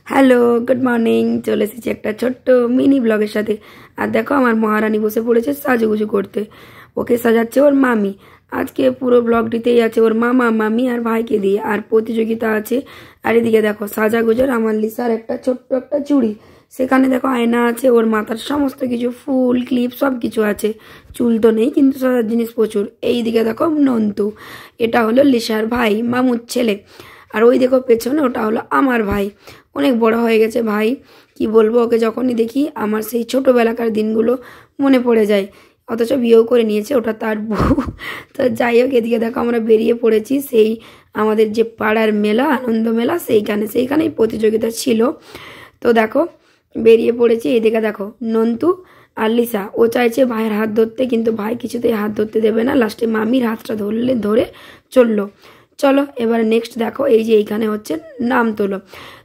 Hello, good morning. চলে এসেছি একটা ছোট্ট মিনি ব্লগের সাথে। আর দেখো আমার মহারানী বসে পড়েছে সাজুগুজু করতে। ওকে সাজাচ্ছে ওর মামি। আজকে পুরো ব্লগটিতেই আছে ওর মামা, মামি আর ভাইকে দিয়ে, আর প্রতিযোগিতা আছে। আর এদিকে দেখো সাজাগুজোর আমার লিসার একটা ছোট্ট একটা চুড়ি, সেখানে দেখো আয়না আছে, ওর মাথার সমস্ত কিছু ফুল ক্লিপ সব কিছু আছে। চুল তো নেই কিন্তু সাজার জিনিস প্রচুর। এইদিকে দেখো নন্তু, এটা হলো লিসার ভাই, মামুর ছেলে। আর ওই দেখো পেছনে, ওটা হলো আমার ভাই। অনেক বড় হয়ে গেছে ভাই, কি বলবো, ওকে যখনই দেখি আমার সেই ছোটোবেলাকার দিনগুলো মনে পড়ে যায়। অথচ বিয়েও করে নিয়েছে, ওটা তার বউ। তো যাই হোক, এদিকে দেখো আমরা বেরিয়ে পড়েছি সেই আমাদের যে পাড়ার মেলা, আনন্দ মেলা, সেইখানেই প্রতিযোগিতা ছিল। তো দেখো বেরিয়ে পড়েছি। এদিকে দেখো নন্তু আর লিসা, ও চাইছে ভাইয়ের হাত ধরতে, কিন্তু ভাই কিছুতেই হাত ধরতে দেবে না। লাস্টে মামির হাতটা ধরে চললো। চলো এবার নেক্সট দেখো, এই যে এইখানে হচ্ছে নাম তোলো।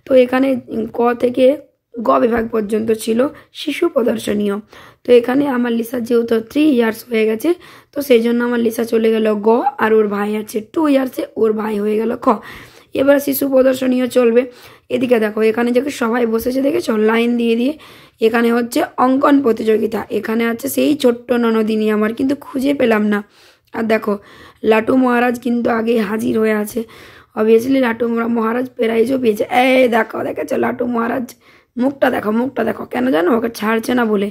তো এখানে ক থেকে গ বিভাগ পর্যন্ত ছিল শিশু প্রদর্শনীয়। তো এখানে আমার লিসা যেহেতু 3 ইয়ার্স হয়ে গেছে, তো সেই জন্য আমার লিসা চলে গেল গ, আর ওর ভাই আছে 2 ইয়ার্সে, ওর ভাই হয়ে গেল খ। এবার শিশু প্রদর্শনীয় চলবে। এদিকে দেখো এখানে যে সবাই বসেছে দেখেছো লাইন দিয়ে দিয়ে। এখানে হচ্ছে অঙ্কন প্রতিযোগিতা। এখানে আছে সেই ছোট্ট ননদিনী আমার, কিন্তু খুঁজে পেলাম না। আর দেখো লাটু মহারাজ কিন্তু আগেই হাজির হয়ে আছে। অবভিয়াসলি লাটু মহারাজ প্রাইজও পেয়েছে। এই দেখো, দেখেছো লাটু মহারাজ, মুখটা দেখো। কেন জানো, ওকে ছাড়ছে না বলে।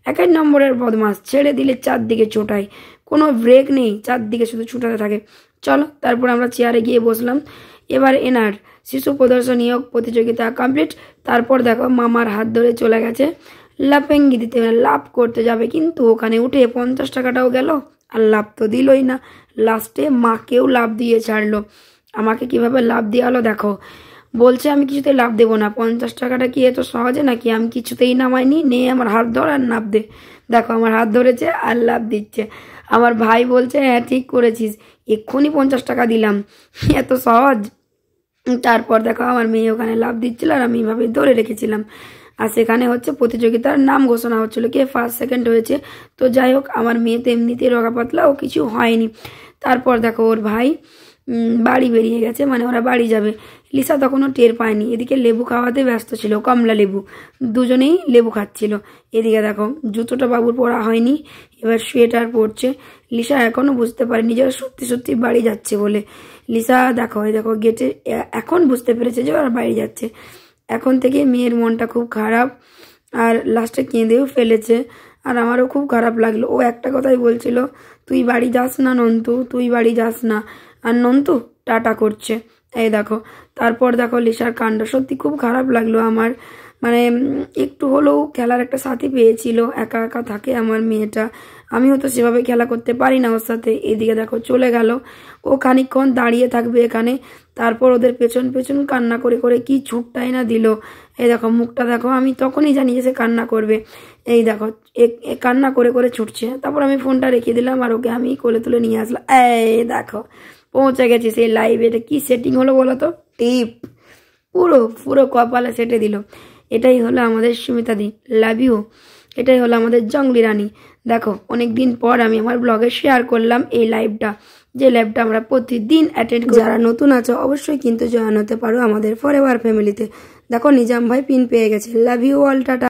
1 নম্বরের বদমাস, ছেড়ে দিলে চারদিকে চোটায়, কোনো ব্রেক নেই, চারদিকে শুধু ছুটাতে থাকে। চলো তারপর আমরা চেয়ারে গিয়ে বসলাম। এবার এনার শিশু প্রদর্শনীয় প্রতিযোগিতা কমপ্লিট। তারপর দেখো মামার হাত ধরে চলে গেছে লাফেঙ্গি দিতে, লাভ করতে যাবে, কিন্তু ওখানে উঠে 50 টাকাটাও গেল, আর লাভ তো দিলই না। লাস্টে মাকেও লাভ দিয়ে ছাড়লো। আমাকে কিভাবে লাভ দিয়ে হলো দেখো, বলছে আমি কিছুতেই লাভ দেবো না। 50 টাকাটা কি এত সহজে নাকি? আমি কিছুতেই নামাইনি, নে আমার হাত ধর আর নাপ দে। দেখো আমার হাত ধরেছে আর লাভ দিচ্ছে। আমার ভাই বলছে হ্যাঁ ঠিক করেছিস, এক্ষুনি 50 টাকা দিলাম, এত সহজ। তারপর দেখো আমার মেয়ে ওখানে লাভ দিচ্ছিল, আর আমি এভাবে ধরে রেখেছিলাম। আর সেখানে হচ্ছে প্রতিযোগিতার নাম ঘোষণা হচ্ছিল, কে ফার্স্ট সেকেন্ড হয়েছে। তো যাই হোক, আমার মেয়ে তো এমনিতেই রোগা পাতলা, ও কিছু হয়নি। তারপর দেখো ওর ভাই বাড়ি বেরিয়ে গেছে, মানে ওরা বাড়ি যাবে। লিসা তখনও টের পায়নি। এদিকে লেবু খাওয়াতে ব্যস্ত ছিল, কমলা লেবু, দুজনেই লেবু খাচ্ছিল। এদিকে দেখো জুতোটা বাবুর পরা হয়নি, এবার সোয়েটার পরছে। লিসা এখনও বুঝতে পারেনি যে সত্যি সত্যি বাড়ি যাচ্ছে বলে। লিসা দেখো গেটে এখন বুঝতে পেরেছে যে ওরা বাড়ি যাচ্ছে। এখন থেকে মেয়ের মনটা খুব খারাপ, আর লাস্টে কেঁদেও ফেলেছে। আর আমারও খুব খারাপ লাগলো। ও একটা কথাই বলছিল, তুই বাড়ি যাস না নন্তু, তুই বাড়ি যাস না। আর নন্তু টাটা করছে। এই দেখো, তারপর দেখো লিসার কাণ্ড, সত্যি খুব খারাপ লাগলো আমার। মানে একটু হলেও খেলার একটা সাথী পেয়েছিল। একা একা থাকে আমার মেয়েটা, আমিও তো সেভাবে খেলা করতে পারি না ওর সাথে। এদিকে দেখো চলে গেল, ও খানিকক্ষণ দাঁড়িয়ে থাকবে এখানে, তারপর ওদের পেছন পেছন কান্না করে করে কি ছুটটাই না দিল। এই দেখো মুখটা দেখো, আমি তখনই জানি যে সে কান্না করবে। এই দেখো কান্না করে করে ছুটছে। তারপর আমি ফোনটা রেখে দিলাম, আর ওকে আমি কোলে তুলে নিয়ে আসলাম। এই দেখো পৌঁছে গেছি সেই লাইভে। এটা কি সেটিং হলো বলো তো? টিপ পুরো পুরো কপালে সেটে দিল। এটাই হলো আমাদের সুমিতাদি, লাভ ইউ। এটাই হলো আমাদের জঙ্গলি রানী। দেখো অনেক দিন পর আমি আমার ব্লগে শেয়ার করলাম এই লাইভটা, যে লাইভটা আমরা প্রতিদিন অ্যাটেন্ড করি। যারা নতুন আছো অবশ্যই কিন্তু জয়েন হতে পারো আমাদের ফরএভার ফ্যামিলিতে। দেখো নিজাম ভাই পিন পেয়ে গেছে। Love you all, tata.